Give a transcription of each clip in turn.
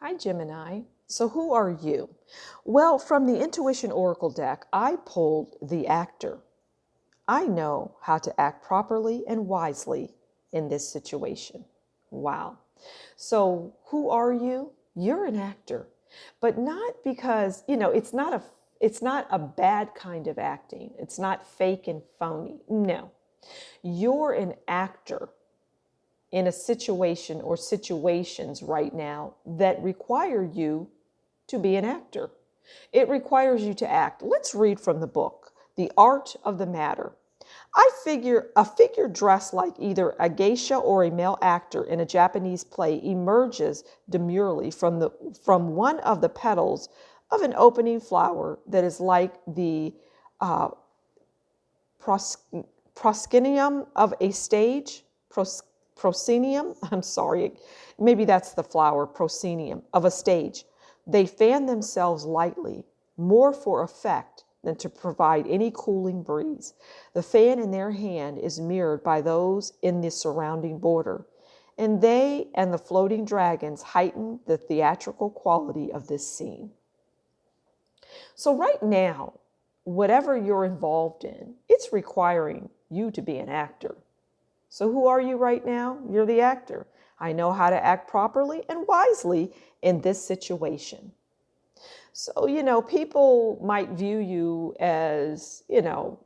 Hi, Gemini. So who are you? Well, from the Intuition Oracle deck, I pulled the actor. I know how to act properly and wisely in this situation. Wow. So who are you? You're an actor, but not because, it's not a bad kind of acting. It's not fake and phony. No. You're an actor in a situation or situations right now that require you to be an actor. It requires you to act. Let's read from the book, The Art of the Matter. A figure dressed like either a geisha or a male actor in a Japanese play emerges demurely from one of the petals of an opening flower that is like the proscenium of a stage. Proscenium, I'm sorry, maybe that's the flower, proscenium, of a stage. They fan themselves lightly, more for effect than to provide any cooling breeze. The fan in their hand is mirrored by those in the surrounding border, and they and the floating dragons heighten the theatrical quality of this scene. So right now, whatever you're involved in, it's requiring you to be an actor. So who are you right now? You're the actor. I know how to act properly and wisely in this situation. So, people might view you as, they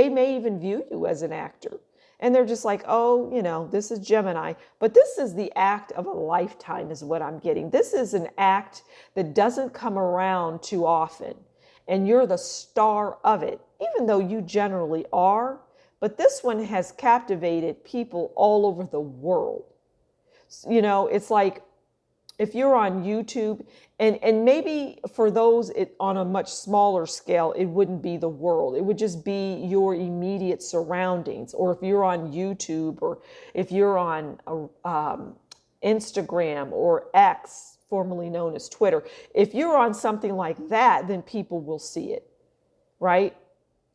may even view you as an actor. And they're just like, oh, this is Gemini. But this is the act of a lifetime is what I'm getting. This is an act that doesn't come around too often. And you're the star of it, even though you generally are. But this one has captivated people all over the world. It's like if you're on YouTube, and maybe for those on a much smaller scale, it wouldn't be the world. It would just be your immediate surroundings. Or if you're on YouTube, or if you're on Instagram or X, formerly known as Twitter, if you're on something like that, then people will see it, right?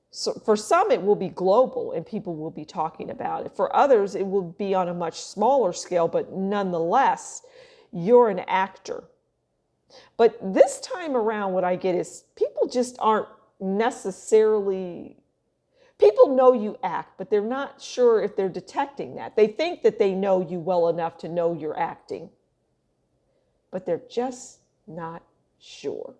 So for some, it will be global and people will be talking about it. For others, it will be on a much smaller scale, but nonetheless, you're an actor. But this time around, what I get is people just aren't necessarily, people know you act, but they're not sure if they're detecting that. They think that they know you well enough to know you're acting, but they're just not sure.